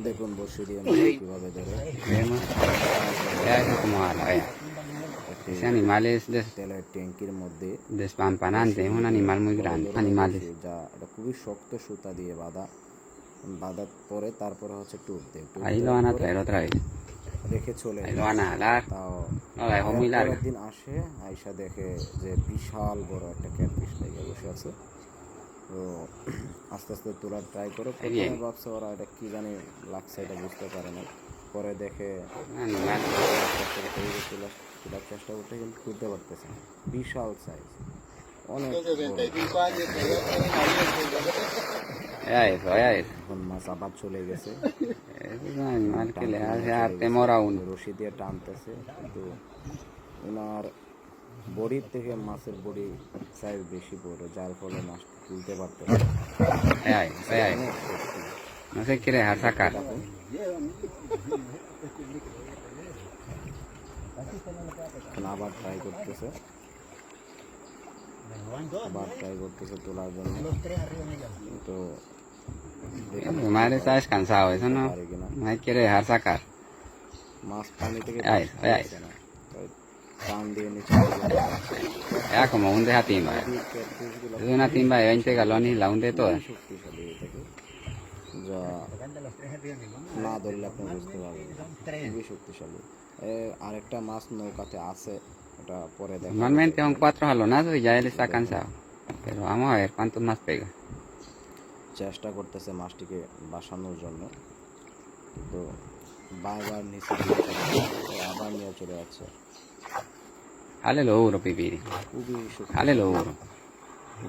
দেখুন বসে দিয়ে কিভাবে ধরে Vemos. Es como ese animal es তেলের ট্যাঙ্কির মধ্যে despampanante, es un animal muy grande. Animales. যা এটা খুবই শক্ত সুতা দিয়ে বাঁধার পরে তারপরে হচ্ছে টুপ দিয়ে Ahí lo van a traer otra vez. রেখে চলে Ahí যায়। lo van a jalar. তাও No, la dejó muy larga. পরের দিন আসে আয়সা দেখে যে বিশাল বড় একটা ক্যাটফিশ লেগে বসে আছে। তো আস্তে আস্তে তোলার ট্রাই করে প্রথমে ভাবছে ওরা এটা কী জানি লাগছে এটা বুঝতে পারে না, পরে দেখে Un animal. তোলার চেষ্টা করতে কিন্তু তুলতে পারতেছে না, বিশাল সাইজ অনেক Vea eso. এখন মাছ আবার চলে গেছে, Es un animal que le hace dar temor a uno. রশি দিয়ে টানতেছে কিন্তু ওনার বডির থেকে মাছের বডি সাইজ বেশি বড়, যার ফলে মাছ তুলতে পারতেছে না। Vea eso. No se quiere dejar sacar. এখন আবার ট্রাই করতেছে তোলার জন্য, তো Mi madre está descansado, eso no se quiere dejar sacar. মাছ পানি থেকে Vea eso. টান দিয়ে নিচে Vea como hunde esa timba. Es una timba de 20 galones y la hunde toda. শক্তিশালী এটাকে, যা না ধরলে আপনি বুঝতে পারবেন, খুবই শক্তিশালী। আরেকটা মাছ নৌকাতে আছে, ওটা পরে দেখা Normalmente son 4 jalonazos y ya él está cansado. Pero vamos a ver cuántos más pega. চেষ্টা করতেছে মাছটিকে বাসানোর জন্য, কিন্তু বারবার নিচে আবার নিয়ে চলে যাচ্ছে, Jale lo duro, pipiri. খুবই Jale lo duro.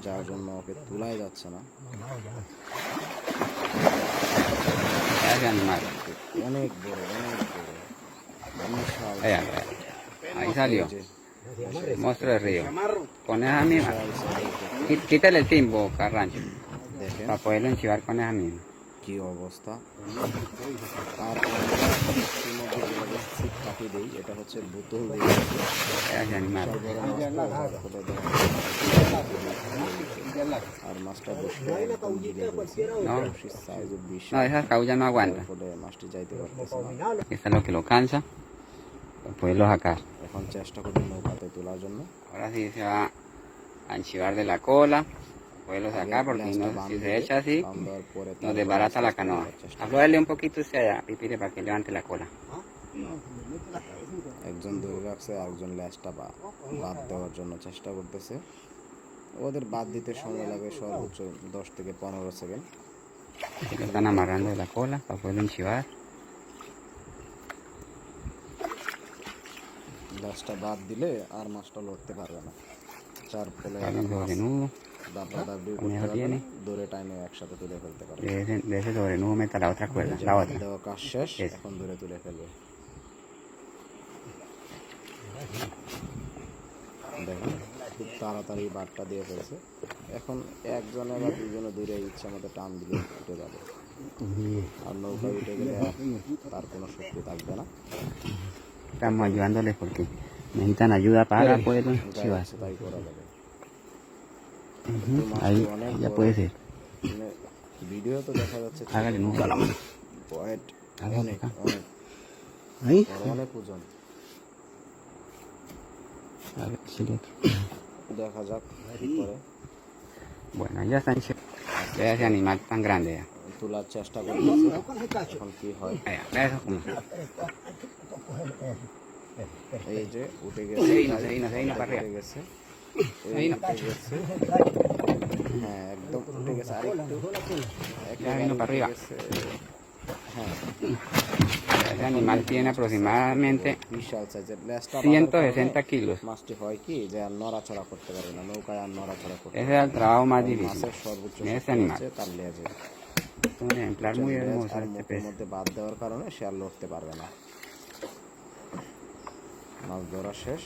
যার জন্য ওকে তোলাই যাচ্ছে না। Ese animal. অনেক বড় বিশাল Vea. Ahí salió. Monstruo del río. Con esa misma. Quítale el timbo, Carrancho. দেখেন Para poderlo enchivar con esa misma. কি অবস্থা। তারপর কাটি দিই, এটা হচ্ছে বোতল দিয়ে Ese animal. আর মাছটা বসে একদম গিলে গেছে, No. সাইজ বিশাল, No, esas caullas no aguantan. ফলে মাছটি যাইতে পারতেছে না। Esto es lo que lo cansa. Para poderlo sacar. এখন চেষ্টা করবে নৌকাতে তোলার জন্য। Ahora sí se va a enchivar de la cola. Poderlo sacar porque si no, si se echa así, বাঁধার পরে nos desbarata la canoa. Aflójale un poquito hacia allá, pipire, para que levante la cola. একজন ধরে রাখছে, একজন ল্যাসটা বাদ দেওয়ার জন্য চেষ্টা করতেছে। ওদের বাদ দিতে সময় লাগে সর্বোচ্চ 10 থেকে 15 second. Así lo están amarrando de la cola para poderlo enchivar. ল্যাসটা বাদ দিলে আর মাছটা লড়তে পারবে না, যার ফলে Salen sobrenudo. দাবড়াদাবড়ি Con করতে eso পারবে tiene. না, দূরে টাইমে একসাথে তুলে ফেলতে পারবে। De ese sobrenudo meta la otra cuerda, la otra. দেওয়া কাজ শেষ, Yes. এখন দূরে তুলে ফেলবে। দেখুন খুব তাড়াতাড়ি বারটা দিয়ে ফেলছে। এখন একজনে বা দুজনে দূরে ইচ্ছা মতো টান দিলে উঠে যাবে, আর নৌকা উঠে গেলে তার কোনো শক্তি থাকবে না। Estamos ayudándoles porque necesitan ayuda para poderlo যা enchivar. ইচ্ছে তাই করা যাবে। Ahí ya puede ser. Video তো দেখা যাচ্ছে Hágale nudo a la mano. Point Hágale অনেক acá. অনেক Ahí. অনেক ওজন। A ver si le... দেখা যাক কি করে। Bueno, ya está enchivado. Vea ese animal tan grande ya. তোলার চেষ্টা করতেছে, এখন কি হয়। Vea, vea eso como... এই যে উঠে গেছে, Se vino para উঠে arriba. গেছে, Se vino. উঠে গেছে, হ্যাঁ একদম উঠে গেছে, আরেকটু Ya vino para arriba. হ্যাঁ Ese animal tiene aproximadamente বিশাল সাইজের। ল্যাসটা 160 kilos. মাছটি হয় কি যে আর নড়াচড়া করতে পারবে না, নৌকায় আর নড়াচড়া করতে Ese es el trabajo más difícil. মাছের সর্বোচ্চ Ese শক্তি animal. হচ্ছে তার লেজে, Es un ejemplar muy hermoso আর este মুখের pez. মধ্যে বাদ দেওয়ার কারণে সে আর লড়তে পারবে না। মাছ ধরা শেষ,